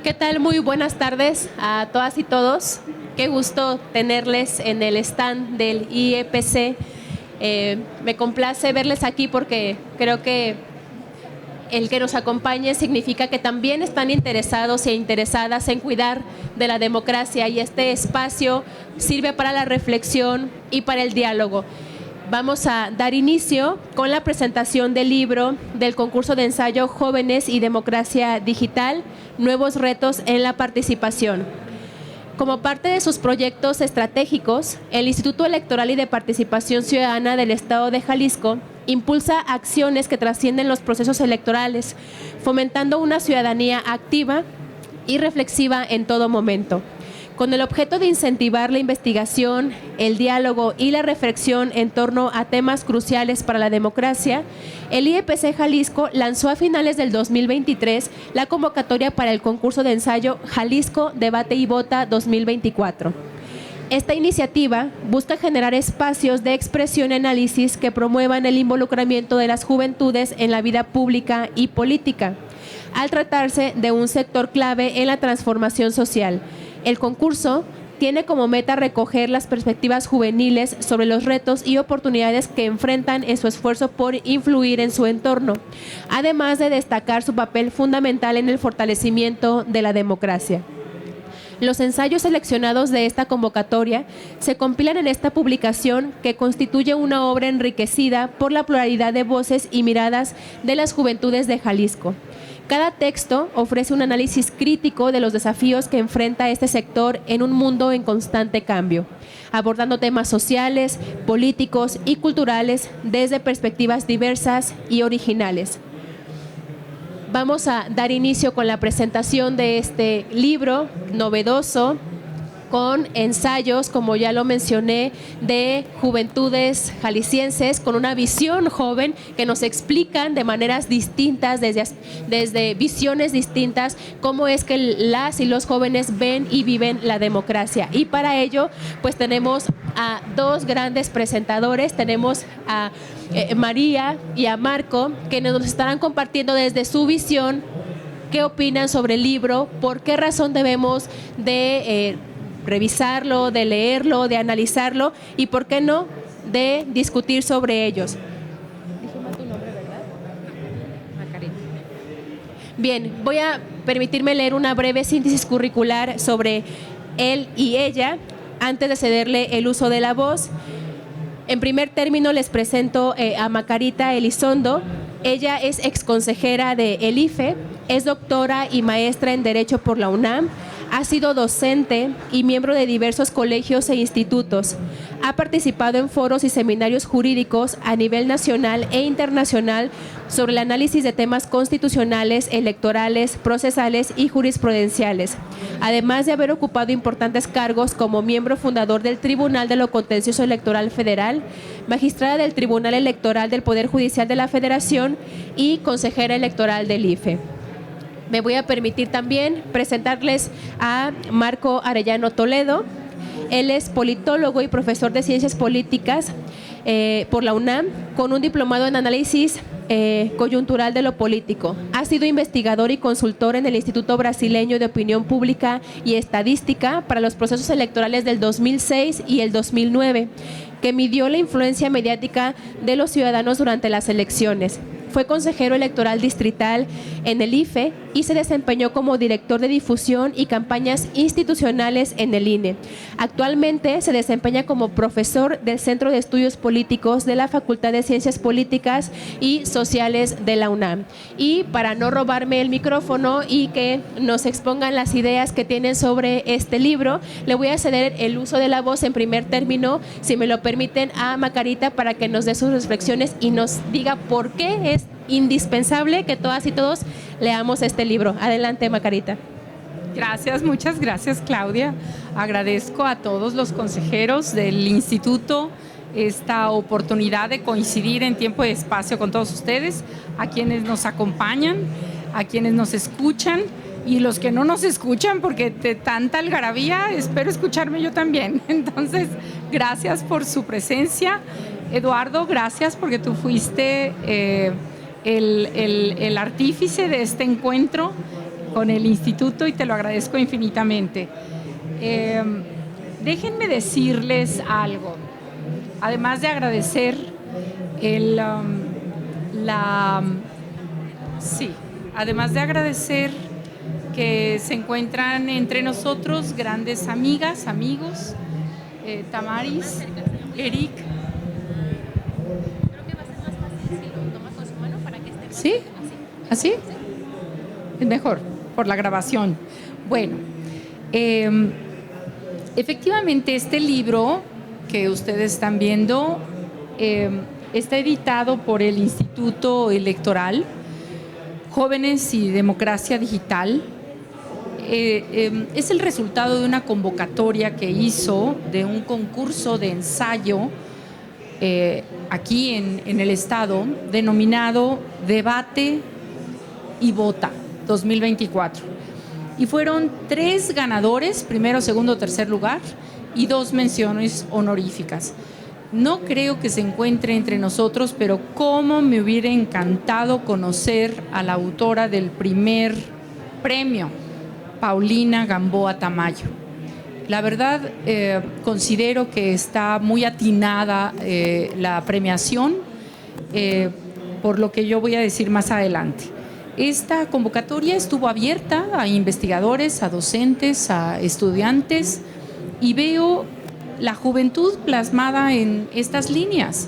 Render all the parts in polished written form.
¿Qué tal? Muy buenas tardes a todas y todos. Qué gusto tenerles en el stand del IEPC. Me complace verles aquí porque creo que el que nos acompañe significa que también están interesados e interesadas en cuidar de la democracia, y este espacio sirve para la reflexión y para el diálogo. Vamos a dar inicio con la presentación del libro del concurso de ensayo Jóvenes y Democracia Digital, Nuevos Retos en la Participación. Como parte de sus proyectos estratégicos, el Instituto Electoral y de Participación Ciudadana del Estado de Jalisco impulsa acciones que trascienden los procesos electorales, fomentando una ciudadanía activa y reflexiva en todo momento. Con el objeto de incentivar la investigación, el diálogo y la reflexión en torno a temas cruciales para la democracia, el IEPC Jalisco lanzó a finales del 2023 la convocatoria para el concurso de ensayo Jalisco Debate y Vota 2024. Esta iniciativa busca generar espacios de expresión y análisis que promuevan el involucramiento de las juventudes en la vida pública y política, al tratarse de un sector clave en la transformación social. El concurso tiene como meta recoger las perspectivas juveniles sobre los retos y oportunidades que enfrentan en su esfuerzo por influir en su entorno, además de destacar su papel fundamental en el fortalecimiento de la democracia. Los ensayos seleccionados de esta convocatoria se compilan en esta publicación, que constituye una obra enriquecida por la pluralidad de voces y miradas de las juventudes de Jalisco. Cada texto ofrece un análisis crítico de los desafíos que enfrenta este sector en un mundo en constante cambio, abordando temas sociales, políticos y culturales desde perspectivas diversas y originales. Vamos a dar inicio con la presentación de este libro novedoso, con ensayos, como ya lo mencioné, de juventudes jaliscienses con una visión joven que nos explican de maneras distintas, desde visiones distintas, cómo es que las y los jóvenes ven y viven la democracia. Y para ello, pues tenemos a dos grandes presentadores. Tenemos a María y a Marco, que nos estarán compartiendo desde su visión qué opinan sobre el libro, por qué razón debemos de revisarlo, de leerlo, de analizarlo y, ¿por qué no?, de discutir sobre ellos. Dijimos tu nombre, ¿verdad? Macarita. Bien, voy a permitirme leer una breve síntesis curricular sobre él y ella antes de cederle el uso de la voz. En primer término, les presento a Macarita Elizondo. Ella es exconsejera de el IFE, es doctora y maestra en Derecho por la UNAM. Ha sido docente y miembro de diversos colegios e institutos. Ha participado en foros y seminarios jurídicos a nivel nacional e internacional sobre el análisis de temas constitucionales, electorales, procesales y jurisprudenciales, además de haber ocupado importantes cargos como miembro fundador del Tribunal de lo Contencioso Electoral Federal, magistrada del Tribunal Electoral del Poder Judicial de la Federación y consejera electoral del IFE. Me voy a permitir también presentarles a Marco Arellano Toledo. Él es politólogo y profesor de Ciencias Políticas por la UNAM, con un diplomado en análisis coyuntural de lo político. Ha sido investigador y consultor en el Instituto Brasileño de Opinión Pública y Estadística para los procesos electorales del 2006 y el 2009, que midió la influencia mediática de los ciudadanos durante las elecciones. Fue consejero electoral distrital en el IFE y se desempeñó como director de difusión y campañas institucionales en el INE. Actualmente se desempeña como profesor del Centro de Estudios Políticos de la Facultad de Ciencias Políticas y Sociales de la UNAM. Y para no robarme el micrófono y que nos expongan las ideas que tienen sobre este libro, le voy a ceder el uso de la voz en primer término, si me lo permiten, a Macarita, para que nos dé sus reflexiones y nos diga por qué es indispensable que todas y todos leamos este libro. Adelante, Macarita. Gracias, muchas gracias, Claudia. Agradezco a todos los consejeros del instituto esta oportunidad de coincidir en tiempo y espacio con todos ustedes, a quienes nos acompañan, a quienes nos escuchan y los que no nos escuchan, porque de tanta algarabía espero escucharme yo también. Entonces, gracias por su presencia. Eduardo, gracias porque tú fuiste el artífice de este encuentro con el instituto y te lo agradezco infinitamente. Déjenme decirles algo. Además de agradecer además de agradecer que se encuentran entre nosotros grandes amigas, amigos, Tamaris, Eric. Creo que va a ser más fácil si lo toma con su mano para que esté más ¿Sí? así. ¿Así? Es mejor, por la grabación. Bueno, efectivamente este libro que ustedes están viendo está editado por el Instituto Electoral Jóvenes y Democracia Digital. Es el resultado de una convocatoria que hizo de un concurso de ensayo aquí en el estado denominado Debate y Vota 2024. Y fueron 3 ganadores, primero, segundo, tercer lugar, y 2 menciones honoríficas. No creo que se encuentre entre nosotros, pero cómo me hubiera encantado conocer a la autora del primer premio, Paulina Gamboa Tamayo. La verdad, considero que está muy atinada la premiación, por lo que yo voy a decir más adelante. Esta convocatoria estuvo abierta a investigadores, a docentes, a estudiantes, y veo la juventud plasmada en estas líneas.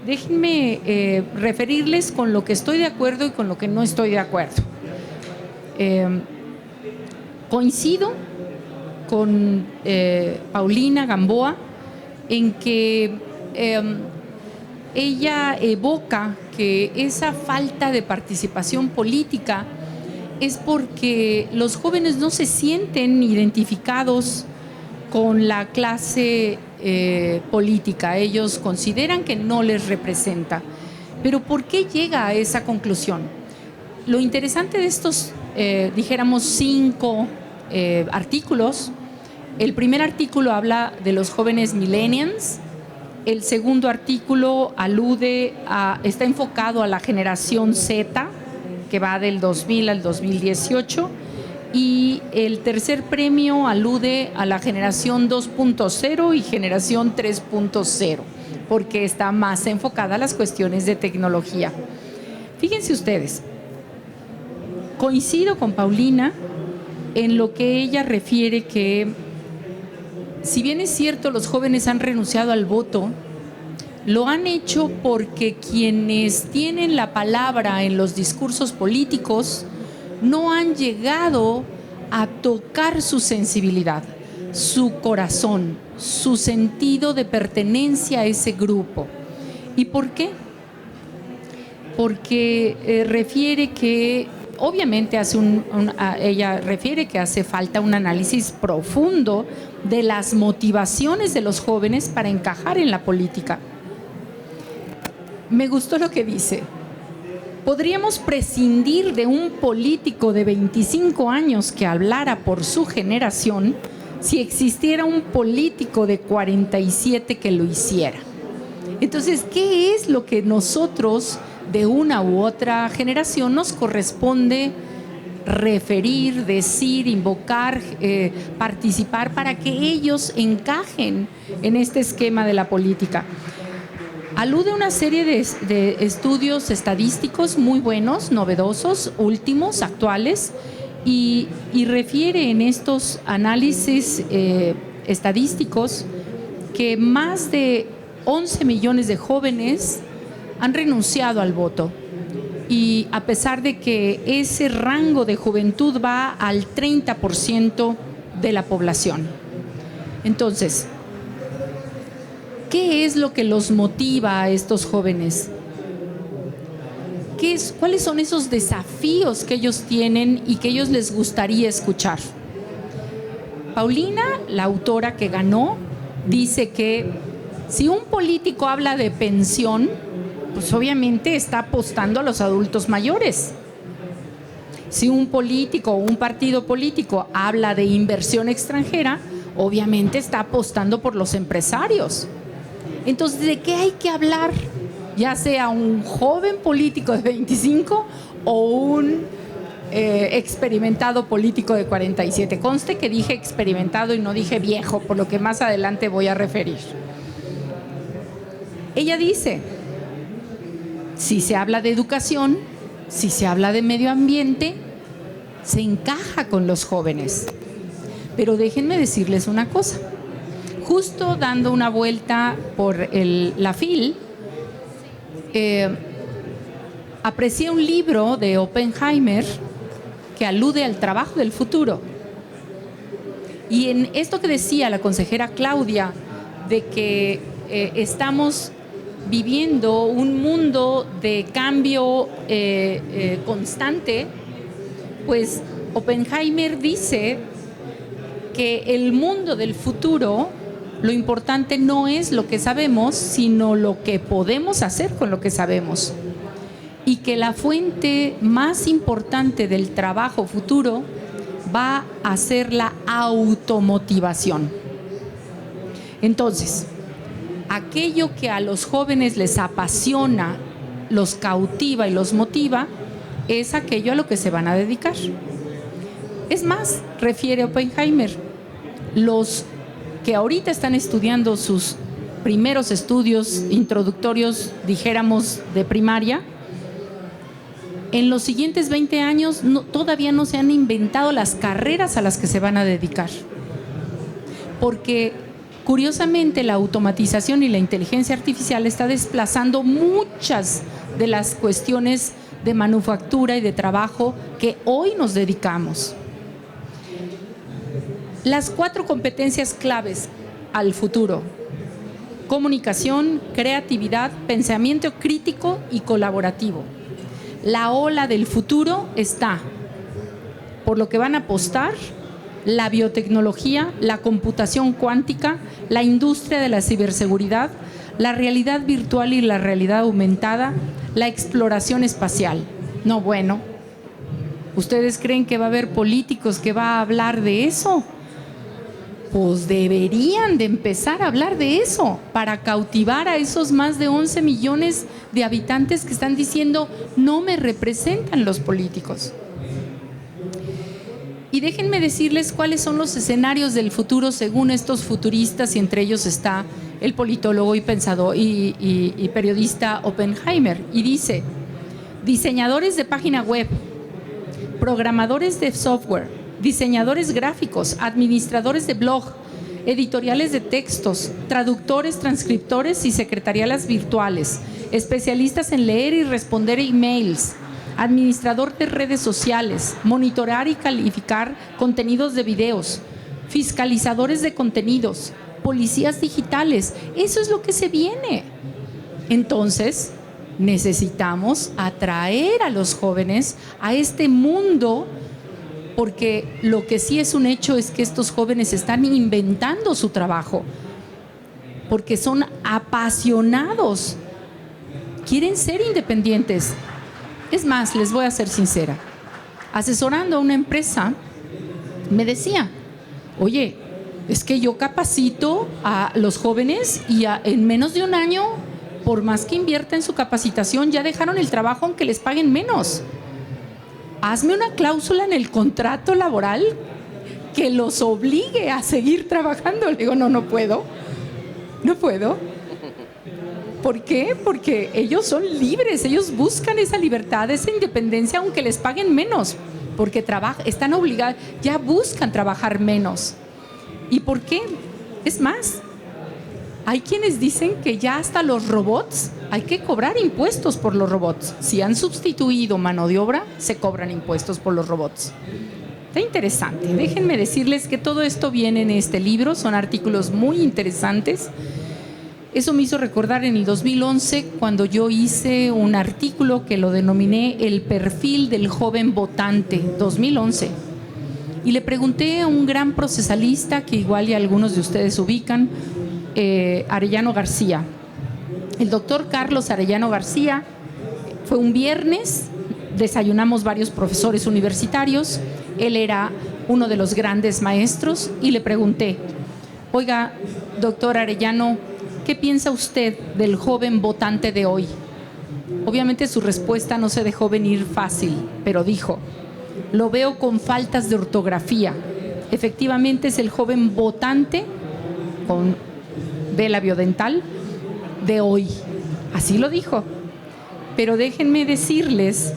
Déjenme referirles con lo que estoy de acuerdo y con lo que no estoy de acuerdo. Coincido con Paulina Gamboa en que ella evoca que esa falta de participación política es porque los jóvenes no se sienten identificados con la clase política. Ellos consideran que no les representa. Pero ¿por qué llega a esa conclusión? Lo interesante de estos, dijéramos, 5 artículos. El primer artículo habla de los jóvenes millennials. El segundo artículo está enfocado a la generación Z, que va del 2000 al 2018. Y el tercer premio alude a la generación 2.0 y generación 3.0, porque está más enfocada a las cuestiones de tecnología. Fíjense ustedes, coincido con Paulina en lo que ella refiere que, si bien es cierto, los jóvenes han renunciado al voto, lo han hecho porque quienes tienen la palabra en los discursos políticos no han llegado a tocar su sensibilidad, su corazón, su sentido de pertenencia a ese grupo. ¿Y por qué? Porque refiere que, obviamente, ella refiere que hace falta un análisis profundo de las motivaciones de los jóvenes para encajar en la política. Me gustó lo que dice. Podríamos prescindir de un político de 25 años que hablara por su generación si existiera un político de 47 que lo hiciera. Entonces, ¿qué es lo que nosotros de una u otra generación nos corresponde referir, decir, invocar, participar para que ellos encajen en este esquema de la política? Alude a una serie de estudios estadísticos muy buenos, novedosos, últimos, actuales, y refiere en estos análisis estadísticos que más de 11 millones de jóvenes han renunciado al voto. Y a pesar de que ese rango de juventud va al 30% de la población. Entonces, ¿qué es lo que los motiva a estos jóvenes? ¿Cuáles son esos desafíos que ellos tienen y que ellos les gustaría escuchar? Paulina, la autora que ganó, dice que si un político habla de pensión, pues obviamente está apostando a los adultos mayores. Si un político o un partido político habla de inversión extranjera, obviamente está apostando por los empresarios. Entonces, ¿de qué hay que hablar? Ya sea un joven político de 25 o un experimentado político de 47. Conste que dije experimentado y no dije viejo, por lo que más adelante voy a referir. Ella dice, si se habla de educación, si se habla de medio ambiente, se encaja con los jóvenes. Pero déjenme decirles una cosa. Justo dando una vuelta por la FIL, aprecié un libro de Oppenheimer que alude al trabajo del futuro. Y en esto que decía la consejera Claudia, de que estamos viviendo un mundo de cambio constante, pues Oppenheimer dice que el mundo del futuro, lo importante no es lo que sabemos, sino lo que podemos hacer con lo que sabemos. Y que la fuente más importante del trabajo futuro va a ser la automotivación. Entonces, aquello que a los jóvenes les apasiona, los cautiva y los motiva, es aquello a lo que se van a dedicar. Es más, refiere Oppenheimer, los que ahorita están estudiando sus primeros estudios introductorios, dijéramos, de primaria, en los siguientes 20 años todavía no se han inventado las carreras a las que se van a dedicar. Porque curiosamente la automatización y la inteligencia artificial está desplazando muchas de las cuestiones de manufactura y de trabajo que hoy nos dedicamos. Las 4 competencias claves al futuro: comunicación, creatividad, pensamiento crítico y colaborativo. La ola del futuro está, por lo que van a apostar, la biotecnología, la computación cuántica, la industria de la ciberseguridad, la realidad virtual y la realidad aumentada, la exploración espacial. No, bueno, ¿ustedes creen que va a haber políticos que va a hablar de eso? Pues deberían de empezar a hablar de eso para cautivar a esos más de 11 millones de habitantes que están diciendo no me representan los políticos. Y déjenme decirles cuáles son los escenarios del futuro según estos futuristas, y entre ellos está el politólogo y pensador y periodista Oppenheimer. Y dice: diseñadores de página web, programadores de software, diseñadores gráficos, administradores de blog, editoriales de textos, traductores, transcriptores y secretariales virtuales, especialistas en leer y responder emails, administrador de redes sociales, monitorear y calificar contenidos de videos, fiscalizadores de contenidos, policías digitales. Eso es lo que se viene. Entonces, necesitamos atraer a los jóvenes a este mundo, porque lo que sí es un hecho es que estos jóvenes están inventando su trabajo, porque son apasionados, quieren ser independientes. Es más, les voy a ser sincera, asesorando a una empresa, me decía: oye, es que yo capacito a los jóvenes y en menos de un año, por más que invierta en su capacitación, ya dejaron el trabajo aunque les paguen menos. Hazme una cláusula en el contrato laboral que los obligue a seguir trabajando. Le digo, no puedo. ¿Por qué? Porque ellos son libres, ellos buscan esa libertad, esa independencia, aunque les paguen menos, porque están obligados, ya buscan trabajar menos. ¿Y por qué? Es más, hay quienes dicen que ya hasta los robots, hay que cobrar impuestos por los robots. Si han sustituido mano de obra, se cobran impuestos por los robots. Está interesante. Déjenme decirles que todo esto viene en este libro, son artículos muy interesantes. Eso me hizo recordar en el 2011, cuando yo hice un artículo que lo denominé El perfil del joven votante, 2011. Y le pregunté a un gran procesalista, que igual y algunos de ustedes ubican, Arellano García. El doctor Carlos Arellano García. Fue un viernes, desayunamos varios profesores universitarios, él era uno de los grandes maestros, y le pregunté: oiga, doctor Arellano, ¿qué piensa usted del joven votante de hoy? Obviamente su respuesta no se dejó venir fácil, pero dijo: lo veo con faltas de ortografía. Efectivamente es el joven votante con vela biodental de hoy. Así lo dijo. Pero déjenme decirles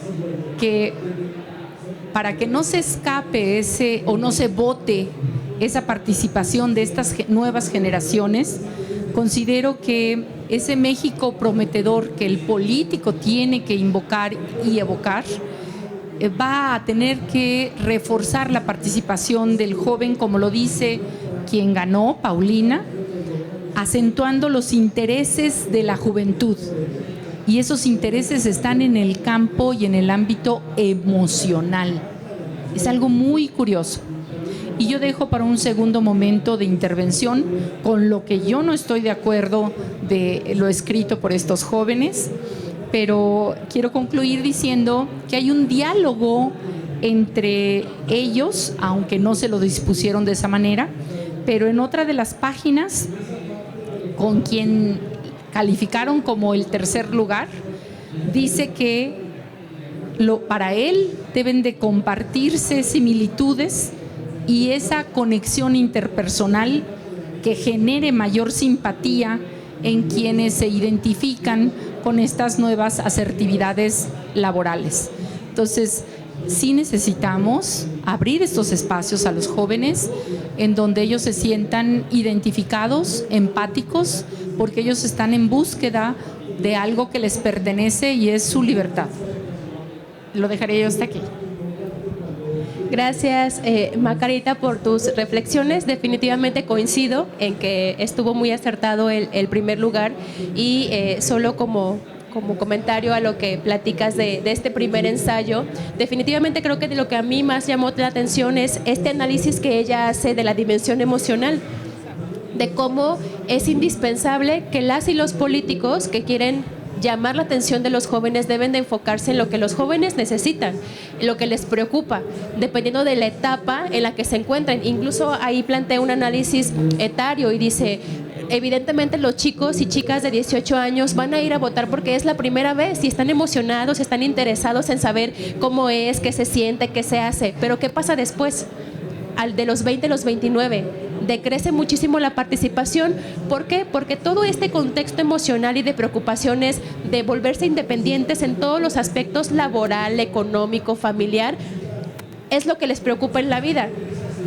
que para que no se escape o no se vote esa participación de estas nuevas generaciones, considero que ese México prometedor que el político tiene que invocar y evocar, va a tener que reforzar la participación del joven, como lo dice quien ganó, Paulina, acentuando los intereses de la juventud. Y esos intereses están en el campo y en el ámbito emocional. Es algo muy curioso. Y yo dejo para un segundo momento de intervención con lo que yo no estoy de acuerdo de lo escrito por estos jóvenes, pero quiero concluir diciendo que hay un diálogo entre ellos, aunque no se lo dispusieron de esa manera, pero en otra de las páginas, con quien calificaron como el tercer lugar, dice que para él deben de compartirse similitudes y esa conexión interpersonal que genere mayor simpatía en quienes se identifican con estas nuevas asertividades laborales. Entonces, sí necesitamos abrir estos espacios a los jóvenes en donde ellos se sientan identificados, empáticos, porque ellos están en búsqueda de algo que les pertenece y es su libertad. Lo dejaré yo hasta aquí. Gracias, Margarita, por tus reflexiones. Definitivamente coincido en que estuvo muy acertado el primer lugar y solo como comentario a lo que platicas de este primer ensayo, definitivamente creo que de lo que a mí más llamó la atención es este análisis que ella hace de la dimensión emocional, de cómo es indispensable que las y los políticos que quieren llamar la atención de los jóvenes deben de enfocarse en lo que los jóvenes necesitan, en lo que les preocupa, dependiendo de la etapa en la que se encuentran. Incluso ahí plantea un análisis etario y dice, evidentemente los chicos y chicas de 18 años van a ir a votar porque es la primera vez y están emocionados, están interesados en saber cómo es, qué se siente, qué se hace. Pero ¿qué pasa después? De los 20 a los 29, decrece muchísimo la participación. ¿Por qué? Porque todo este contexto emocional y de preocupaciones de volverse independientes en todos los aspectos laboral, económico, familiar, es lo que les preocupa en la vida.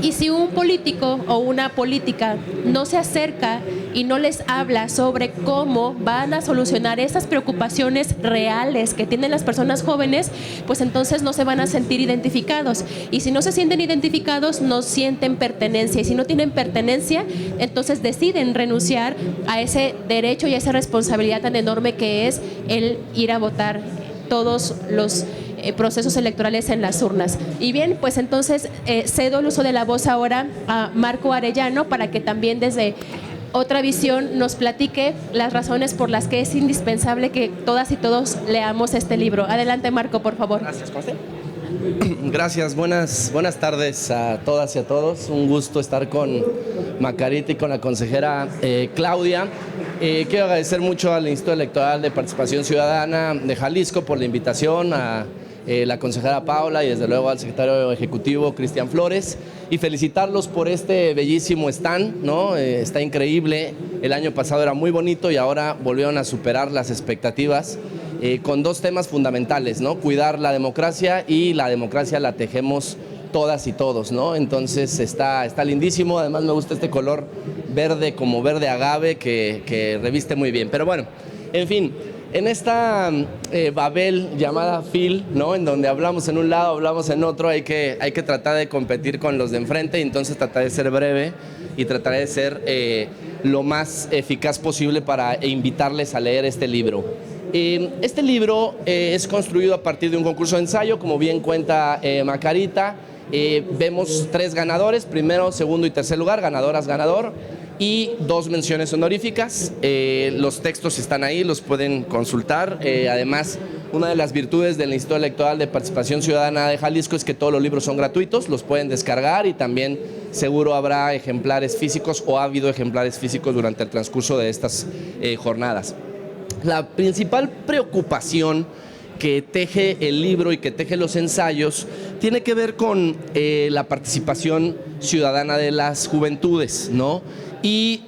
Y si un político o una política no se acerca y no les habla sobre cómo van a solucionar esas preocupaciones reales que tienen las personas jóvenes, pues entonces no se van a sentir identificados. Y si no se sienten identificados, no sienten pertenencia. Y si no tienen pertenencia, entonces deciden renunciar a ese derecho y a esa responsabilidad tan enorme que es el ir a votar todos los procesos electorales en las urnas. Y bien, pues entonces cedo el uso de la voz ahora a Marco Arellano para que también desde otra visión nos platique las razones por las que es indispensable que todas y todos leamos este libro. Adelante, Marco, por favor. Gracias, José. Gracias, buenas tardes a todas y a todos. Un gusto estar con Margarita y con la consejera Claudia. Quiero agradecer mucho al Instituto Electoral de Participación Ciudadana de Jalisco por la invitación, a la consejera Paula y desde luego al secretario ejecutivo Cristian Flores, y felicitarlos por este bellísimo stand, ¿no? Está increíble. El año pasado era muy bonito y ahora volvieron a superar las expectativas con dos temas fundamentales, ¿no? Cuidar la democracia, y la democracia la tejemos todas y todos, ¿no? Entonces está lindísimo. Además me gusta este color verde, como verde agave, que reviste muy bien. Pero bueno, en fin, en esta Babel llamada Phil, ¿no? En donde hablamos en un lado, hablamos en otro, hay que tratar de competir con los de enfrente, y entonces tratar de ser breve y tratar de ser lo más eficaz posible para invitarles a leer este libro. Este libro es construido a partir de un concurso de ensayo, como bien cuenta Margarita. Vemos 3 ganadores, primero, segundo y tercer lugar, ganadoras, ganador, y 2 menciones honoríficas. Los textos están ahí, los pueden consultar. Además, una de las virtudes del Instituto Electoral de Participación Ciudadana de Jalisco es que todos los libros son gratuitos, los pueden descargar, y también seguro habrá ejemplares físicos, o ha habido ejemplares físicos durante el transcurso de estas jornadas. La principal preocupación que teje el libro y que teje los ensayos tiene que ver con la participación ciudadana de las juventudes, ¿no? Y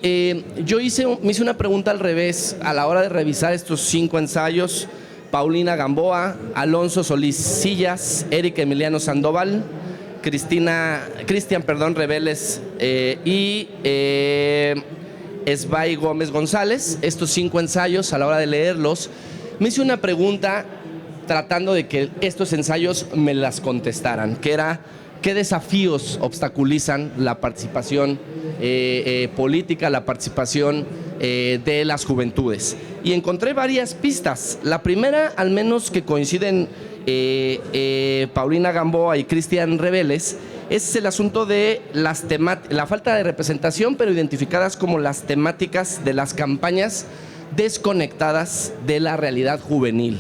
yo me hice una pregunta al revés a la hora de revisar estos 5 ensayos. Paulina Gamboa, Alonso Solís Sillas, Eric Emiliano Sandoval, Cristian Reveles y Esbay Gómez González. Estos 5 ensayos, a la hora de leerlos, me hice una pregunta tratando de que estos ensayos me las contestaran, que era: ¿qué desafíos obstaculizan la participación política, la participación de las juventudes? Y encontré varias pistas. La primera, al menos que coinciden Paulina Gamboa y Cristian Reveles, es el asunto de la falta de representación, pero identificadas como las temáticas de las campañas desconectadas de la realidad juvenil.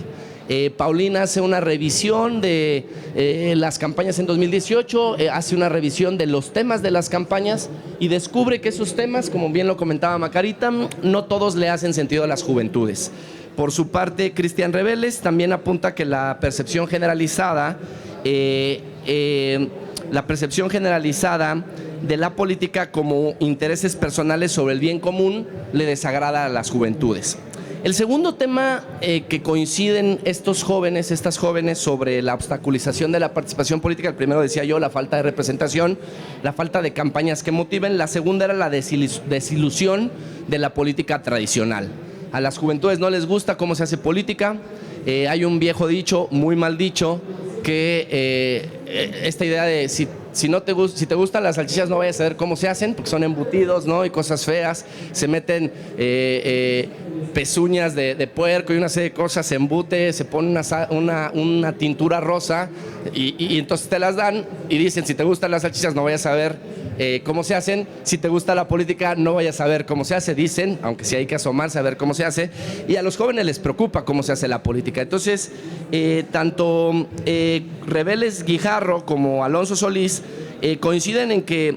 Paulina hace una revisión de las campañas en 2018, hace una revisión de los temas de las campañas y descubre que esos temas, como bien lo comentaba Macarita, no todos le hacen sentido a las juventudes. Por su parte, Cristian Reveles también apunta que la percepción generalizada de la política como intereses personales sobre el bien común le desagrada a las juventudes. El segundo tema que coinciden estas jóvenes sobre la obstaculización de la participación política, el primero decía yo, la falta de representación, la falta de campañas que motiven. La segunda era la desilusión de la política tradicional. A las juventudes no les gusta cómo se hace política. Hay un viejo dicho, muy mal dicho, que esta idea de si te gustan las salchichas no vayas a ver cómo se hacen, porque son embutidos, ¿no? Y cosas feas, se meten pezuñas de puerco y una serie de cosas, se embute, se pone una tintura rosa y entonces te las dan y dicen: si te gustan las salchichas no vayas a ver cómo se hacen, si te gusta la política no vayas a ver cómo se hace, dicen, aunque sí hay que asomarse a ver cómo se hace, y a los jóvenes les preocupa cómo se hace la política. Entonces, tanto Reveles Guijarro como Alonso Solís coinciden en que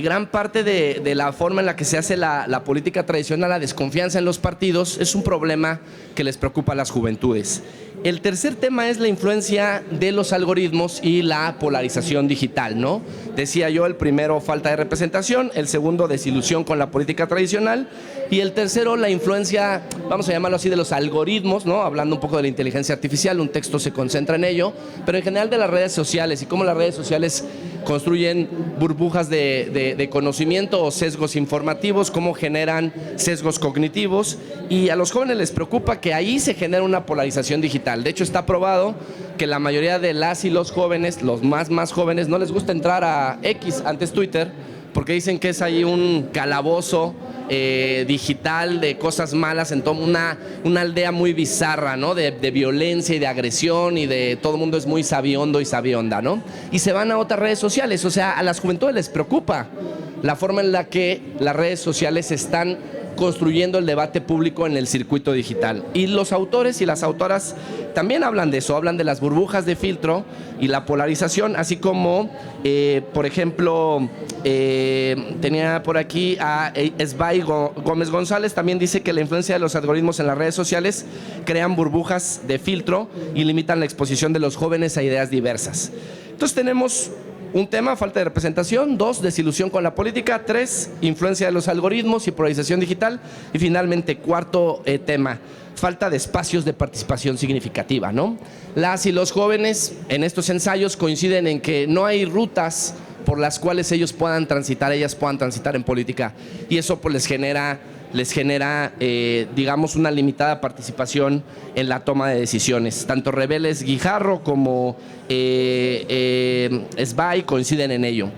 gran parte de la forma en la que se hace la política tradicional, la desconfianza en los partidos, es un problema que les preocupa a las juventudes. El tercer tema es la influencia de los algoritmos y la polarización digital, ¿no? Decía yo, el primero, falta de representación; el segundo, desilusión con la política tradicional; y el tercero, la influencia, vamos a llamarlo así, de los algoritmos, ¿no? Hablando un poco de la inteligencia artificial, un texto se concentra en ello, pero en general de las redes sociales y cómo las redes sociales construyen burbujas de conocimiento o sesgos informativos, cómo generan sesgos cognitivos, y a los jóvenes les preocupa que ahí se genera una polarización digital. De hecho, está probado que la mayoría de las y los jóvenes, los más jóvenes, no les gusta entrar a X, antes Twitter, porque dicen que es ahí un calabozo digital de cosas malas, en toda una aldea muy bizarra, ¿no? De violencia y de agresión, y de todo el mundo es muy sabiondo y sabionda, ¿no? Y se van a otras redes sociales. O sea, a las juventudes les preocupa la forma en la que las redes sociales están construyendo el debate público en el circuito digital. Y los autores y las autoras también hablan de eso, hablan de las burbujas de filtro y la polarización, así como, por ejemplo, tenía por aquí a Esbay Gómez González, también dice que la influencia de los algoritmos en las redes sociales crean burbujas de filtro y limitan la exposición de los jóvenes a ideas diversas. Entonces tenemos un tema, falta de representación; 2, desilusión con la política; 3, influencia de los algoritmos y polarización digital; y finalmente, cuarto tema, falta de espacios de participación significativa, ¿no? Las y los jóvenes en estos ensayos coinciden en que no hay rutas por las cuales ellas puedan transitar en política, y eso pues les genera digamos, una limitada participación en la toma de decisiones. Tanto Reveles Guijarro como Esbay coinciden en ello.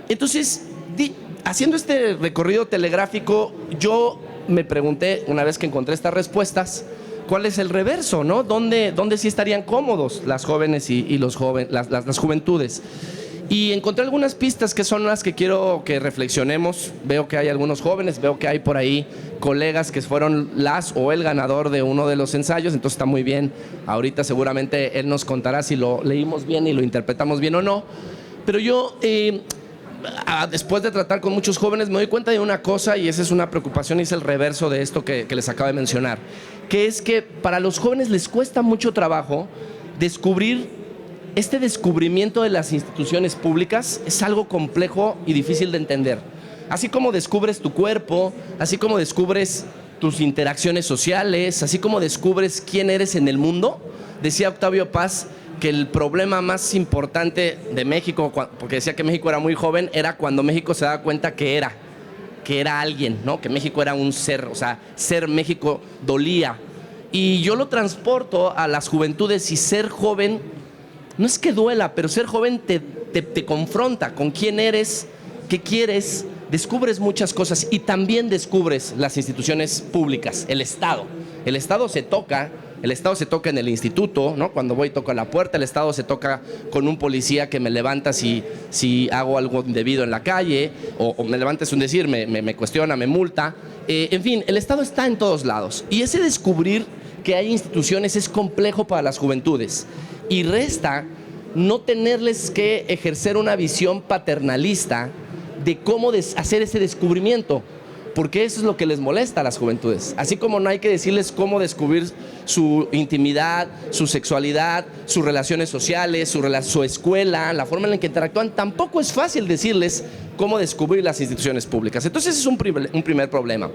Entonces, haciendo este recorrido telegráfico, yo me pregunté, una vez que encontré estas respuestas, ¿cuál es el reverso, no? ¿Dónde sí estarían cómodos las jóvenes y los las juventudes? Y encontré algunas pistas que son las que quiero que reflexionemos. Veo que hay algunos jóvenes, veo que hay por ahí colegas que fueron las o el ganador de uno de los ensayos, entonces está muy bien. Ahorita seguramente él nos contará si lo leímos bien y lo interpretamos bien o no. Pero yo, después de tratar con muchos jóvenes, me doy cuenta de una cosa, y esa es una preocupación y es el reverso de esto que les acabo de mencionar, que es que para los jóvenes les cuesta mucho trabajo descubrir este descubrimiento de las instituciones públicas es algo complejo y difícil de entender. Así como descubres tu cuerpo, así como descubres tus interacciones sociales, así como descubres quién eres en el mundo, decía Octavio Paz que el problema más importante de México, porque decía que México era muy joven, era cuando México se daba cuenta que era alguien, ¿no? Que México era un ser, o sea, ser México dolía. Y yo lo transporto a las juventudes, y ser joven no es que duela, pero ser joven te confronta con quién eres, qué quieres, descubres muchas cosas y también descubres las instituciones públicas, el Estado. El Estado se toca en el instituto, ¿no? Cuando voy y toco a la puerta, el Estado se toca con un policía que me levanta si hago algo indebido en la calle, o me levanta, es un decir, me cuestiona, me multa. En fin, el Estado está en todos lados. Y ese descubrir que hay instituciones es complejo para las juventudes. Y resta no tenerles que ejercer una visión paternalista de cómo hacer ese descubrimiento, porque eso es lo que les molesta a las juventudes. Así como no hay que decirles cómo descubrir su intimidad, su sexualidad, sus relaciones sociales, su escuela, la forma en la que interactúan, tampoco es fácil decirles cómo descubrir las instituciones públicas. Entonces es un primer problema.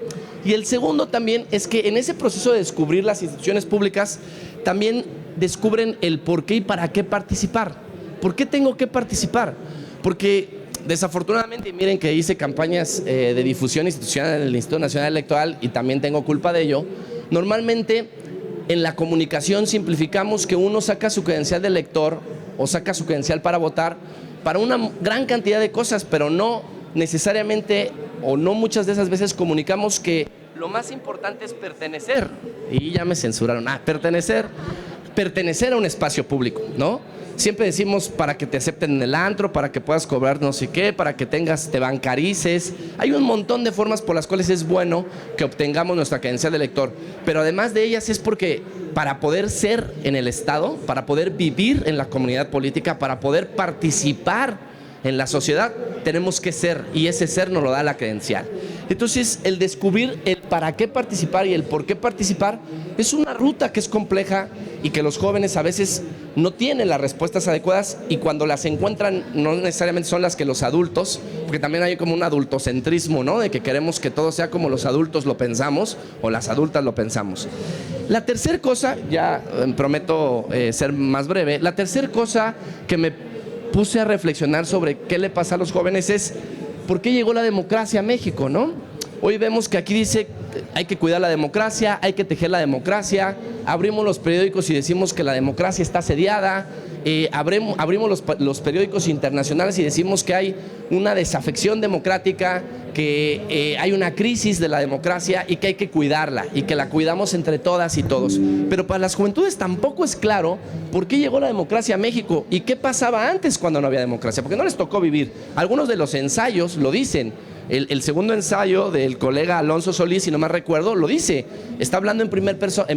Y el segundo también es que en ese proceso de descubrir las instituciones públicas también descubren el por qué y para qué participar. ¿Por qué tengo que participar? Porque desafortunadamente, miren que hice campañas de difusión institucional en el Instituto Nacional Electoral y también tengo culpa de ello. Normalmente en la comunicación simplificamos que uno saca su credencial de elector o saca su credencial para votar para una gran cantidad de cosas, pero no necesariamente o no muchas de esas veces comunicamos que lo más importante es pertenecer. Y ya me censuraron. Pertenecer a un espacio público, ¿no? Siempre decimos para que te acepten en el antro, para que puedas cobrar no sé qué, para que te bancarices. Hay un montón de formas por las cuales es bueno que obtengamos nuestra credencial de elector. Pero además de ellas es porque para poder ser en el Estado, para poder vivir en la comunidad política, para poder participar en la sociedad, tenemos que ser, y ese ser nos lo da la credencial. Entonces, el descubrir el para qué participar y el por qué participar es una ruta que es compleja y que los jóvenes a veces no tienen las respuestas adecuadas, y cuando las encuentran no necesariamente son las que los adultos, porque también hay como un adultocentrismo, ¿no? De que queremos que todo sea como los adultos lo pensamos o las adultas lo pensamos. La tercera cosa, ya prometo ser más breve, la tercera cosa que me puse a reflexionar sobre qué le pasa a los jóvenes es por qué llegó la democracia a México, ¿no? Hoy vemos que aquí dice hay que cuidar la democracia, hay que tejer la democracia, abrimos los periódicos y decimos que la democracia está asediada, abrimos los periódicos internacionales y decimos que hay una desafección democrática, que hay una crisis de la democracia y que hay que cuidarla y que la cuidamos entre todas y todos. Pero para las juventudes tampoco es claro por qué llegó la democracia a México y qué pasaba antes cuando no había democracia, porque no les tocó vivir. Algunos de los ensayos lo dicen. El segundo ensayo del colega Alonso Solís, si no mal recuerdo, lo dice. Está hablando en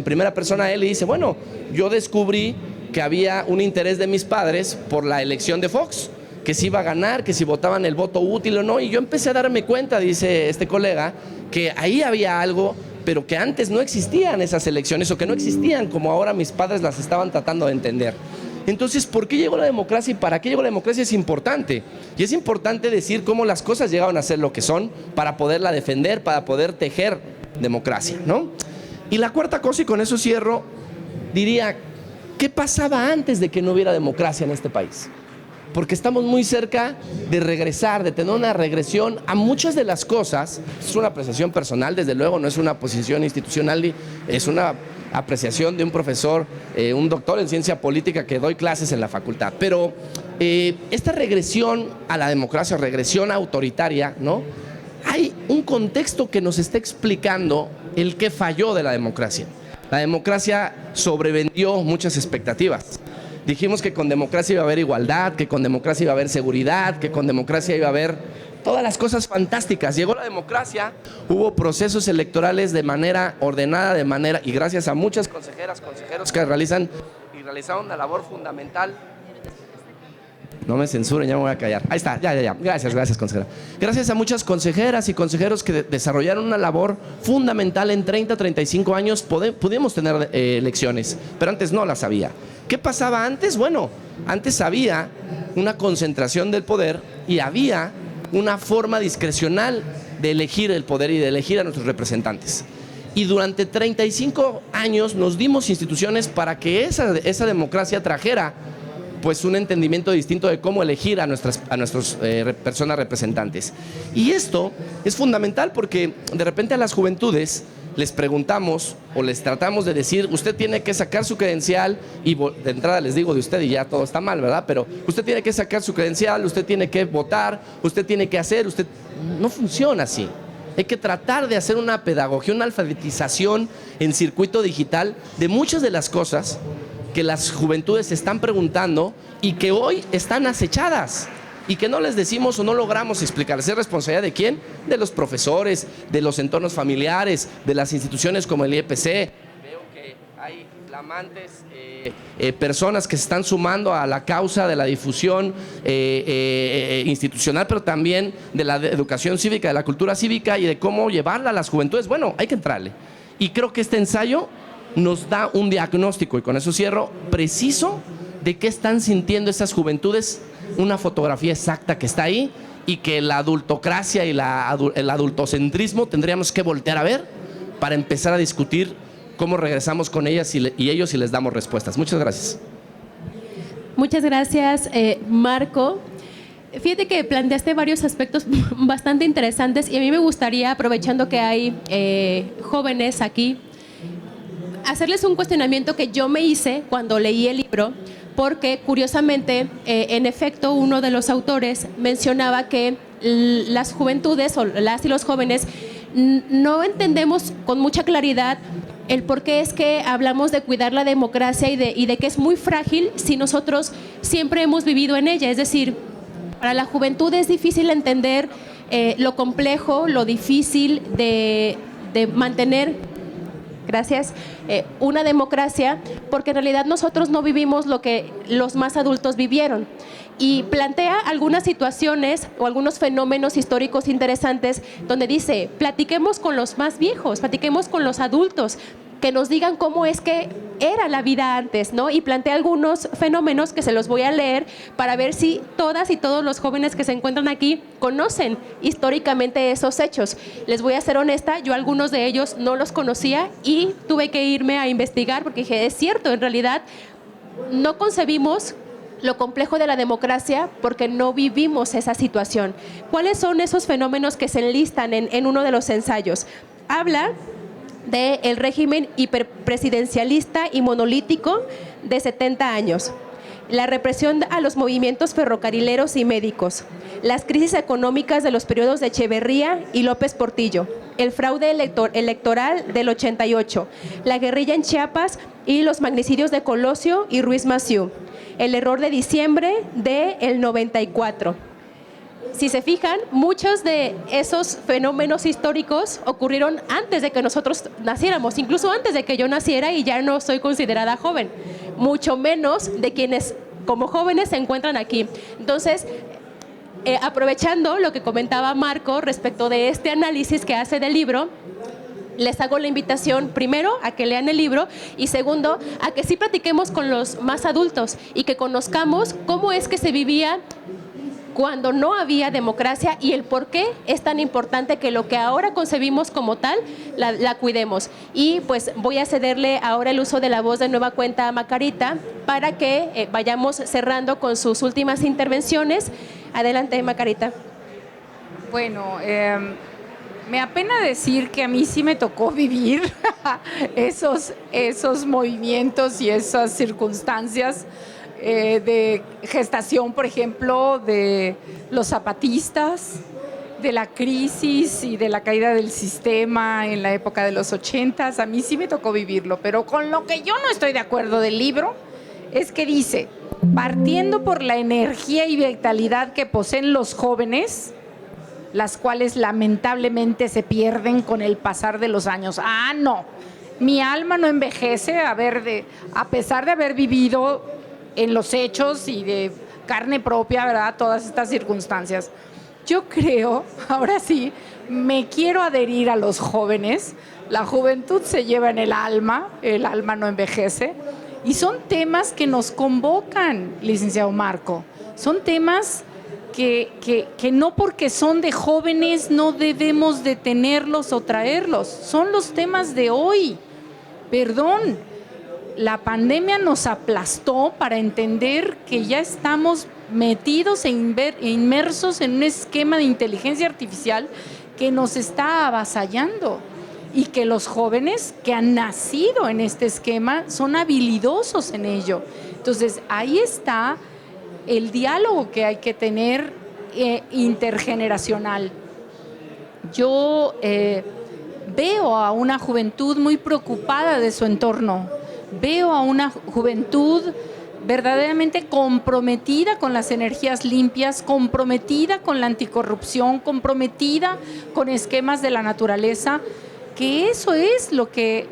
primera persona él y dice, bueno, yo descubrí que había un interés de mis padres por la elección de Fox, que si iba a ganar, que si votaban el voto útil o no, y yo empecé a darme cuenta, dice este colega, que ahí había algo, pero que antes no existían esas elecciones, o que no existían como ahora mis padres las estaban tratando de entender. Entonces, ¿por qué llegó la democracia y para qué llegó la democracia? Es importante. Y es importante decir cómo las cosas llegaron a ser lo que son para poderla defender, para poder tejer democracia, ¿no? Y la cuarta cosa, y con eso cierro, diría, ¿qué pasaba antes de que no hubiera democracia en este país? Porque estamos muy cerca de regresar, de tener una regresión a muchas de las cosas. Es una apreciación personal, desde luego, no es una posición institucional, es una apreciación de un profesor, un doctor en ciencia política que doy clases en la facultad. Pero esta regresión a la democracia, regresión autoritaria, ¿no? Hay un contexto que nos está explicando el qué falló de la democracia. La democracia sobrevendió muchas expectativas. Dijimos que con democracia iba a haber igualdad, que con democracia iba a haber seguridad, que con democracia iba a haber todas las cosas fantásticas. Llegó la democracia, hubo procesos electorales de manera ordenada, y gracias a muchas consejeros que realizaron una labor fundamental. No me censuren, ya me voy a callar. Ahí está, ya. Gracias, consejera. Gracias a muchas consejeras y consejeros que desarrollaron una labor fundamental en 30, 35 años, pudimos tener elecciones, pero antes no las había. ¿Qué pasaba antes? Bueno, antes había una concentración del poder y había una forma discrecional de elegir el poder y de elegir a nuestros representantes. Y durante 35 años nos dimos instituciones para que esa democracia trajera pues un entendimiento distinto de cómo elegir a nuestras personas representantes. Y esto es fundamental porque de repente a las juventudes les preguntamos o les tratamos de decir, usted tiene que sacar su credencial, y de entrada les digo de usted y ya todo está mal, ¿verdad? Pero usted tiene que sacar su credencial, usted tiene que votar, usted tiene que hacer, no funciona así. Hay que tratar de hacer una pedagogía, una alfabetización en circuito digital de muchas de las cosas que las juventudes se están preguntando y que hoy están acechadas y que no les decimos o no logramos explicarles. ¿Es responsabilidad de quién? De los profesores, de los entornos familiares, de las instituciones como el IEPC. Veo que hay flamantes personas que se están sumando a la causa de la difusión institucional, pero también de la educación cívica, de la cultura cívica y de cómo llevarla a las juventudes. Bueno, hay que entrarle. Y creo que este ensayo nos da un diagnóstico, y con eso cierro, preciso de qué están sintiendo esas juventudes, una fotografía exacta que está ahí y que la adultocracia y el adultocentrismo tendríamos que voltear a ver para empezar a discutir cómo regresamos con ellas y ellos y les damos respuestas. Muchas gracias. Muchas gracias, Marco. Fíjate que planteaste varios aspectos bastante interesantes y a mí me gustaría, aprovechando que hay jóvenes aquí, hacerles un cuestionamiento que yo me hice cuando leí el libro, porque curiosamente, en efecto, uno de los autores mencionaba que las juventudes o las y los jóvenes no entendemos con mucha claridad el por qué es que hablamos de cuidar la democracia y de que es muy frágil si nosotros siempre hemos vivido en ella. Es decir, para la juventud es difícil entender lo complejo, lo difícil de mantener una democracia, porque en realidad nosotros no vivimos lo que los más adultos vivieron. Y plantea algunas situaciones o algunos fenómenos históricos interesantes donde dice, platiquemos con los más viejos, platiquemos con los adultos, que nos digan cómo es que era la vida antes, ¿no? Y plantea algunos fenómenos que se los voy a leer para ver si todas y todos los jóvenes que se encuentran aquí conocen históricamente esos hechos. Les voy a ser honesta, yo algunos de ellos no los conocía y tuve que irme a investigar porque dije, es cierto, en realidad no concebimos lo complejo de la democracia porque no vivimos esa situación. ¿Cuáles son esos fenómenos que se enlistan en uno de los ensayos? Habla del régimen hiperpresidencialista y monolítico de 70 años, la represión a los movimientos ferrocarrileros y médicos, las crisis económicas de los periodos de Echeverría y López Portillo, el fraude electoral del 88, la guerrilla en Chiapas y los magnicidios de Colosio y Ruiz Massieu, el error de diciembre del 94. Si se fijan, muchos de esos fenómenos históricos ocurrieron antes de que nosotros naciéramos, incluso antes de que yo naciera y ya no soy considerada joven, mucho menos de quienes como jóvenes se encuentran aquí. Entonces, aprovechando lo que comentaba Marco respecto de este análisis que hace del libro, les hago la invitación, primero, a que lean el libro y segundo, a que sí platiquemos con los más adultos y que conozcamos cómo es que se vivía cuando no había democracia y el por qué es tan importante que lo que ahora concebimos como tal, la cuidemos. Y pues voy a cederle ahora el uso de la voz de nueva cuenta a Macarita para que vayamos cerrando con sus últimas intervenciones. Adelante, Macarita. Bueno, me apena decir que a mí sí me tocó vivir esos movimientos y esas circunstancias de gestación, por ejemplo, de los zapatistas, de la crisis y de la caída del sistema en la época de los 80s. A mí sí me tocó vivirlo, pero con lo que yo no estoy de acuerdo del libro es que dice, partiendo por la energía y vitalidad que poseen los jóvenes, las cuales lamentablemente se pierden con el pasar de los años. Ah, no, mi alma no envejece a pesar de haber vivido en los hechos y de carne propia, ¿verdad?, todas estas circunstancias. Yo creo, ahora sí, me quiero adherir a los jóvenes. La juventud se lleva en el alma no envejece. Y son temas que nos convocan, licenciado Marco. Son temas que no porque son de jóvenes no debemos detenerlos o traerlos. Son los temas de hoy. Perdón, la pandemia nos aplastó para entender que ya estamos metidos e inmersos en un esquema de inteligencia artificial que nos está avasallando y que los jóvenes que han nacido en este esquema son habilidosos en ello. Entonces, ahí está el diálogo que hay que tener intergeneracional. Yo veo a una juventud muy preocupada de su entorno, veo a una juventud verdaderamente comprometida con las energías limpias, comprometida con la anticorrupción, comprometida con esquemas de la naturaleza, que eso es lo que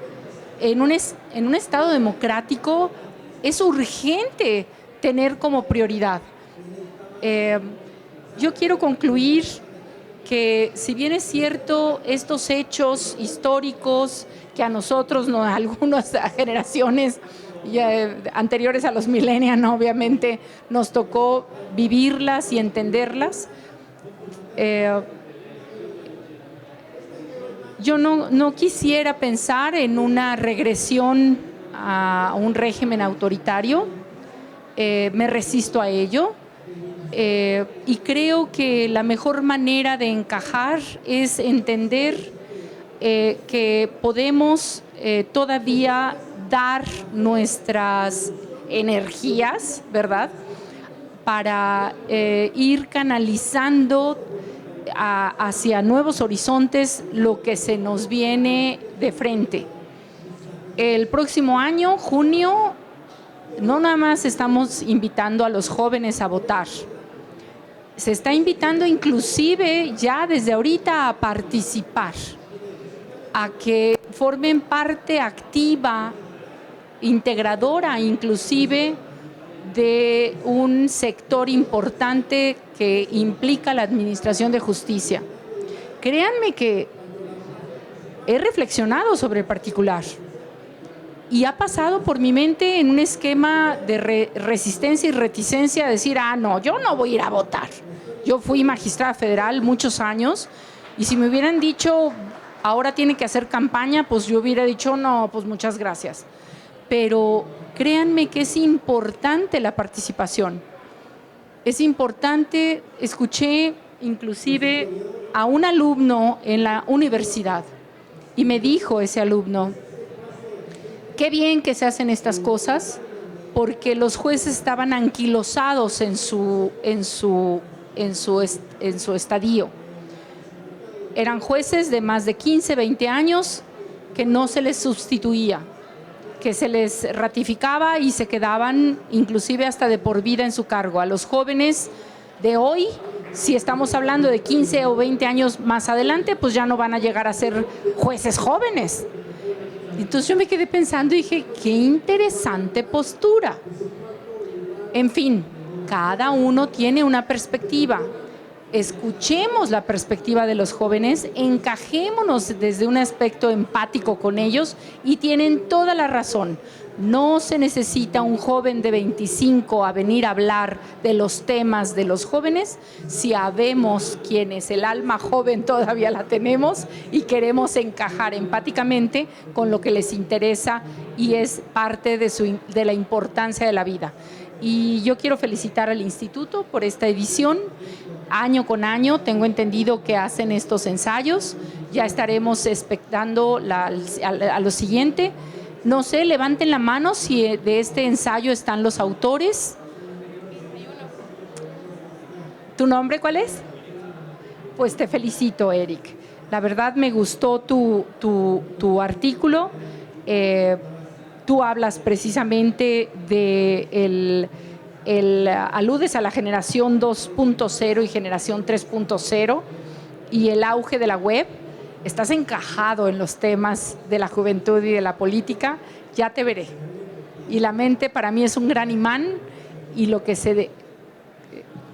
en un Estado democrático es urgente tener como prioridad. Yo quiero concluir que, si bien es cierto, estos hechos históricos que a nosotros, no, a algunas generaciones anteriores a los millennials, ¿no?, obviamente nos tocó vivirlas y entenderlas, yo no quisiera pensar en una regresión a un régimen autoritario. Me resisto a ello. Y creo que la mejor manera de encajar es entender que podemos todavía dar nuestras energías, ¿verdad?, para ir canalizando hacia nuevos horizontes lo que se nos viene de frente. El próximo año, junio, no nada más estamos invitando a los jóvenes a votar, se está invitando inclusive ya desde ahorita a participar, a que formen parte activa, integradora inclusive, de un sector importante que implica la administración de justicia. Créanme que he reflexionado sobre el particular y ha pasado por mi mente en un esquema de resistencia y reticencia a decir, no, yo no voy a ir a votar. Yo fui magistrada federal muchos años y si me hubieran dicho, ahora tiene que hacer campaña, pues yo hubiera dicho, no, pues muchas gracias. Pero créanme que es importante la participación. Es importante. Escuché inclusive a un alumno en la universidad y me dijo ese alumno, qué bien que se hacen estas cosas porque los jueces estaban anquilosados en su estadio. Eran jueces de más de 15, 20 años que no se les sustituía, que se les ratificaba y se quedaban inclusive hasta de por vida en su cargo. A los jóvenes de hoy, si estamos hablando de 15 o 20 años más adelante, pues ya no van a llegar a ser jueces jóvenes. Entonces yo me quedé pensando y dije, qué interesante postura. En fin, cada uno tiene una perspectiva. Escuchemos la perspectiva de los jóvenes, encajémonos desde un aspecto empático con ellos y tienen toda la razón. No se necesita un joven de 25 a venir a hablar de los temas de los jóvenes si habemos quienes el alma joven todavía la tenemos y queremos encajar empáticamente con lo que les interesa y es parte de la importancia de la vida. Y yo quiero felicitar al instituto por esta edición. Año con año tengo entendido que hacen estos ensayos. Ya estaremos expectando a lo siguiente. No sé, levanten la mano si de este ensayo están los autores. ¿Tu nombre cuál es? Pues te felicito, Eric. La verdad me gustó tu artículo. Tú hablas precisamente de aludes a la generación 2.0 y generación 3.0 y el auge de la web. Estás encajado en los temas de la juventud y de la política, ya te veré. Y la mente para mí es un gran imán y lo que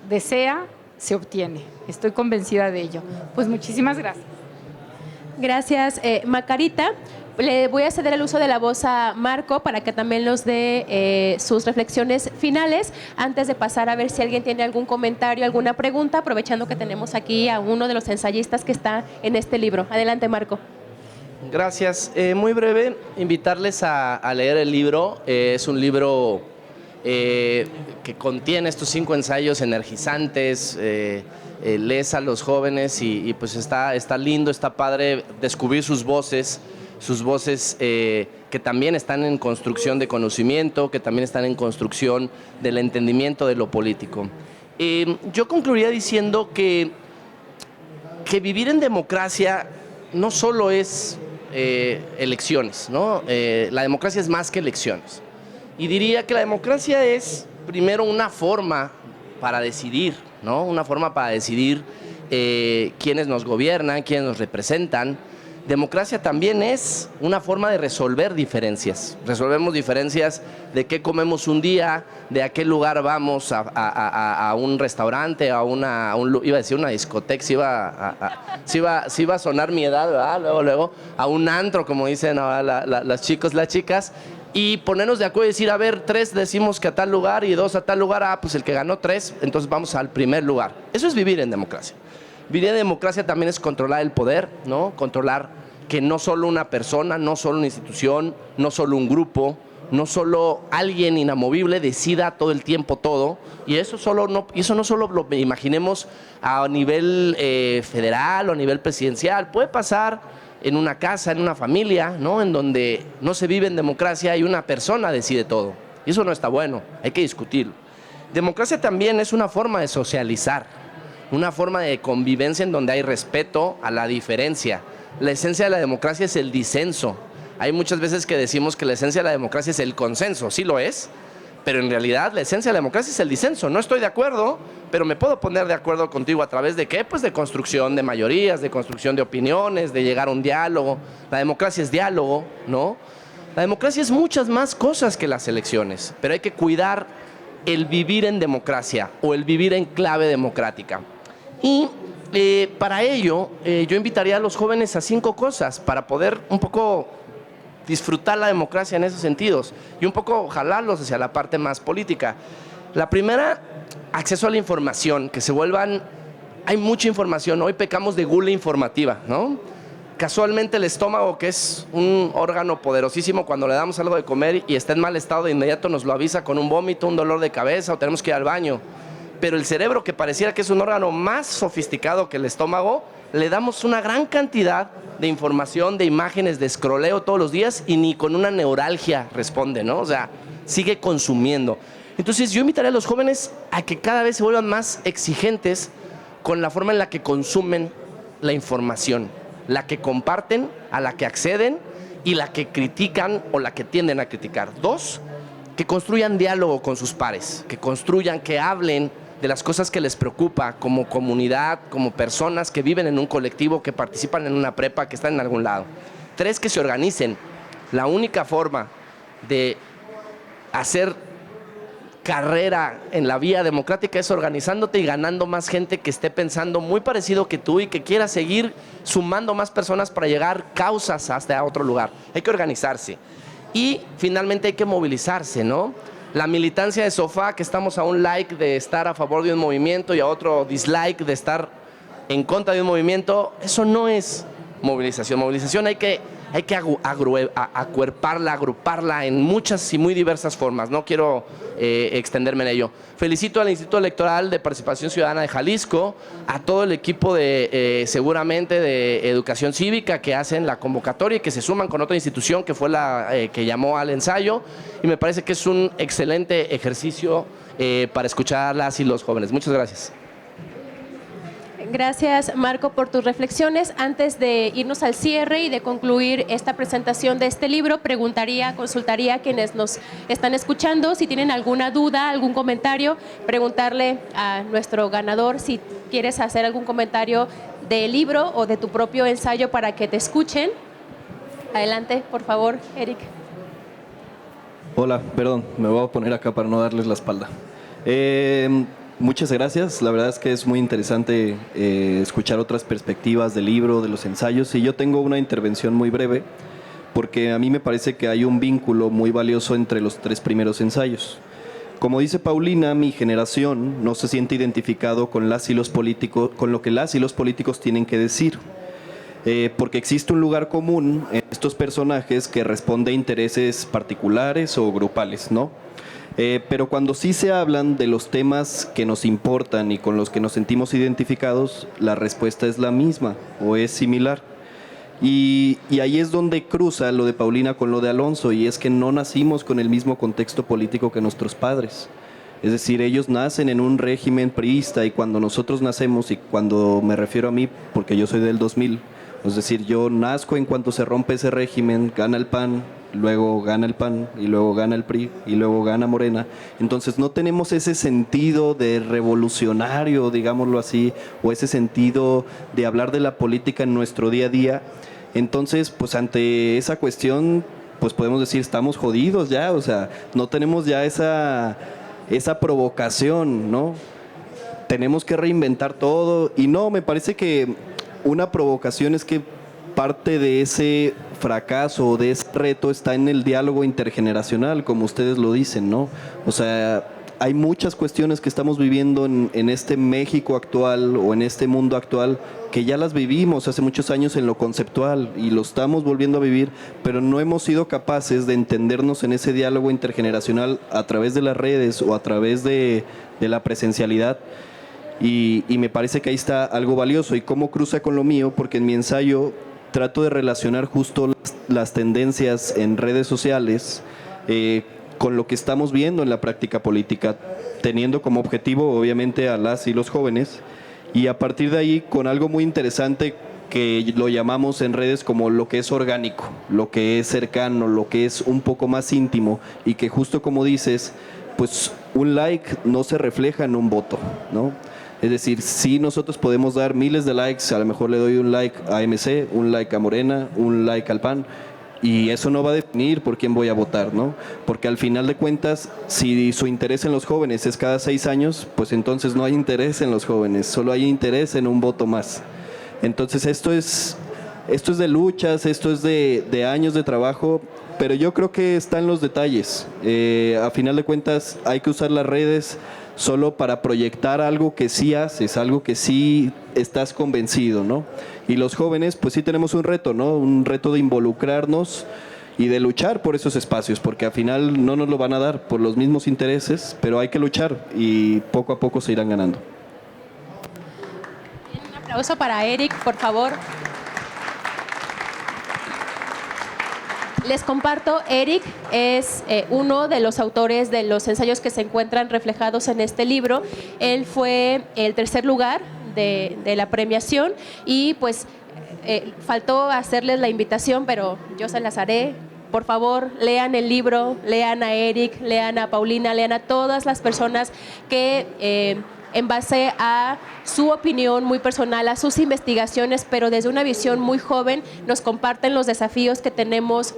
desea, se obtiene. Estoy convencida de ello. Pues muchísimas gracias. Gracias, Macarita. Le voy a ceder el uso de la voz a Marco para que también nos dé sus reflexiones finales antes de pasar a ver si alguien tiene algún comentario, alguna pregunta, aprovechando que tenemos aquí a uno de los ensayistas que está en este libro. Adelante, Marco. Gracias. Muy breve, invitarles a leer el libro. Es un libro que contiene estos 5 ensayos energizantes. Lees a los jóvenes y pues está lindo, está padre descubrir sus voces que también están en construcción de conocimiento, que también están en construcción del entendimiento de lo político. Yo concluiría diciendo que vivir en democracia no solo es elecciones, ¿no? La democracia es más que elecciones. Y diría que la democracia es primero una forma para decidir, ¿no? Una forma para decidir quiénes nos gobiernan, quiénes nos representan. Democracia también es una forma de resolver diferencias. Resolvemos diferencias de qué comemos un día, de a qué lugar vamos, a un restaurante, iba a decir una discoteca, si iba a sonar mi edad, ¿verdad? Luego, a un antro, como dicen ahora las chicos, las chicas, y ponernos de acuerdo y decir, a ver, 3 decimos que a tal lugar y 2 a tal lugar, pues el que ganó 3, entonces vamos al primer lugar. Eso es vivir en democracia. Vivir en democracia también es controlar el poder, ¿no? Controlar que no solo una persona, no solo una institución, no solo un grupo, no solo alguien inamovible decida todo el tiempo todo. Y eso no solo lo imaginemos a nivel federal o a nivel presidencial. Puede pasar en una casa, en una familia, ¿no? En donde no se vive en democracia y una persona decide todo. Y eso no está bueno, hay que discutirlo. Democracia también es una forma de socializar, una forma de convivencia en donde hay respeto a la diferencia. La esencia de la democracia es el disenso. Hay muchas veces que decimos que la esencia de la democracia es el consenso, sí lo es, pero en realidad la esencia de la democracia es el disenso. No estoy de acuerdo, pero me puedo poner de acuerdo contigo a través de ¿qué? Pues de construcción de mayorías, de construcción de opiniones, de llegar a un diálogo. La democracia es diálogo, ¿no? La democracia es muchas más cosas que las elecciones, pero hay que cuidar el vivir en democracia o el vivir en clave democrática. Y para ello, yo invitaría a los jóvenes a 5 cosas para poder un poco disfrutar la democracia en esos sentidos y un poco jalarlos hacia la parte más política. La primera, acceso a la información, que se vuelvan... Hay mucha información, hoy pecamos de gula informativa, ¿no? Casualmente el estómago, que es un órgano poderosísimo, cuando le damos algo de comer y está en mal estado, de inmediato nos lo avisa con un vómito, un dolor de cabeza o tenemos que ir al baño. Pero el cerebro, que pareciera que es un órgano más sofisticado que el estómago, le damos una gran cantidad de información, de imágenes, de escroleo todos los días y ni con una neuralgia responde, ¿no? O sea, sigue consumiendo. Entonces yo invitaría a los jóvenes a que cada vez se vuelvan más exigentes con la forma en la que consumen la información, la que comparten, a la que acceden y la que critican o la que tienden a criticar. 2, que construyan diálogo con sus pares, que construyan, que hablen de las cosas que les preocupa como comunidad, como personas que viven en un colectivo, que participan en una prepa, que están en algún lado. 3, que se organicen. La única forma de hacer carrera en la vía democrática es organizándote y ganando más gente que esté pensando muy parecido que tú y que quiera seguir sumando más personas para llegar causas hasta otro lugar. Hay que organizarse. Y finalmente hay que movilizarse, ¿no? La militancia de sofá, que estamos a un like de estar a favor de un movimiento y a otro dislike de estar en contra de un movimiento, eso no es movilización. Movilización hay que acuerparla, agruparla en muchas y muy diversas formas. No quiero extenderme en ello. Felicito al Instituto Electoral de Participación Ciudadana de Jalisco, a todo el equipo seguramente de Educación Cívica que hacen la convocatoria y que se suman con otra institución que fue la que llamó al ensayo, y me parece que es un excelente ejercicio para escuchar a las y los jóvenes. Muchas gracias. Gracias, Marco, por tus reflexiones. Antes de irnos al cierre y de concluir esta presentación de este libro, consultaría a quienes nos están escuchando si tienen alguna duda, algún comentario, preguntarle a nuestro ganador si quieres hacer algún comentario del libro o de tu propio ensayo para que te escuchen. Adelante, por favor, Eric. Hola, perdón, me voy a poner acá para no darles la espalda. Muchas gracias. La verdad es que es muy interesante escuchar otras perspectivas del libro, de los ensayos. Y yo tengo una intervención muy breve, porque a mí me parece que hay un vínculo muy valioso entre los 3 primeros ensayos. Como dice Paulina, mi generación no se siente identificado con las y los políticos, con lo que las y los políticos tienen que decir. Porque existe un lugar común en estos personajes que responde a intereses particulares o grupales, ¿no? Pero cuando sí se hablan de los temas que nos importan y con los que nos sentimos identificados, la respuesta es la misma o es similar. Y ahí es donde cruza lo de Paulina con lo de Alonso, y es que no nacimos con el mismo contexto político que nuestros padres. Es decir, ellos nacen en un régimen priista, y cuando nosotros nacemos, y cuando me refiero a mí, porque yo soy del 2000, es decir, yo nazco en cuanto se rompe ese régimen, gana el PAN, luego gana el PAN, y luego gana el PRI, y luego gana Morena. Entonces no tenemos ese sentido de revolucionario, digámoslo así, o ese sentido de hablar de la política en nuestro día a día. Entonces, pues ante esa cuestión, pues podemos decir, estamos jodidos ya, o sea, no tenemos ya esa provocación, ¿no? Tenemos que reinventar todo, y no, me parece que una provocación es que parte de ese fracaso, de ese reto, está en el diálogo intergeneracional, como ustedes lo dicen, ¿no? O sea, hay muchas cuestiones que estamos viviendo en este México actual o en este mundo actual que ya las vivimos hace muchos años en lo conceptual y lo estamos volviendo a vivir, pero no hemos sido capaces de entendernos en ese diálogo intergeneracional a través de las redes o a través de la presencialidad. Y me parece que ahí está algo valioso. ¿Y cómo cruza con lo mío? Porque en mi ensayo trato de relacionar justo las tendencias en redes sociales con lo que estamos viendo en la práctica política, teniendo como objetivo obviamente a las y los jóvenes, y a partir de ahí con algo muy interesante que lo llamamos en redes como lo que es orgánico, lo que es cercano, lo que es un poco más íntimo, y que justo como dices, pues un like no se refleja en un voto, ¿no? Es decir, sí nosotros podemos dar miles de likes, a lo mejor le doy un like a MC, un like a Morena, un like al PAN, y eso no va a definir por quién voy a votar, ¿no? Porque al final de cuentas, si su interés en los jóvenes es cada 6 años, pues entonces no hay interés en los jóvenes, solo hay interés en un voto más. Entonces esto es de luchas, esto es de años de trabajo, pero yo creo que está en los detalles. A final de cuentas hay que usar las redes solo para proyectar algo que sí haces, algo que sí estás convencido, ¿no? Y los jóvenes, pues sí tenemos un reto, ¿no? Un reto de involucrarnos y de luchar por esos espacios, porque al final no nos lo van a dar por los mismos intereses, pero hay que luchar y poco a poco se irán ganando. Un aplauso para Eric, por favor. Les comparto, Eric es uno de los autores de los ensayos que se encuentran reflejados en este libro. Él fue el 3er lugar de la premiación y pues faltó hacerles la invitación, pero yo se las haré. Por favor, lean el libro, lean a Eric, lean a Paulina, lean a todas las personas que en base a su opinión muy personal, a sus investigaciones, pero desde una visión muy joven, nos comparten los desafíos que tenemos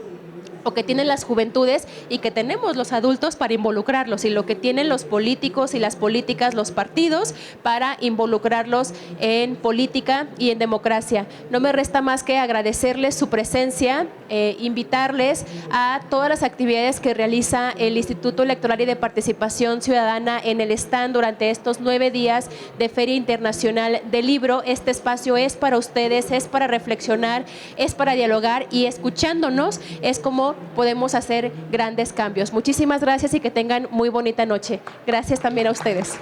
o que tienen las juventudes y que tenemos los adultos para involucrarlos, y lo que tienen los políticos y las políticas, los partidos, para involucrarlos en política y en democracia. No me resta más que agradecerles su presencia, invitarles a todas las actividades que realiza el Instituto Electoral y de Participación Ciudadana en el stand durante estos 9 días de Feria Internacional del Libro. Este espacio es para ustedes, es para reflexionar, es para dialogar, y escuchándonos es como podemos hacer grandes cambios. Muchísimas gracias y que tengan muy bonita noche. Gracias también a ustedes.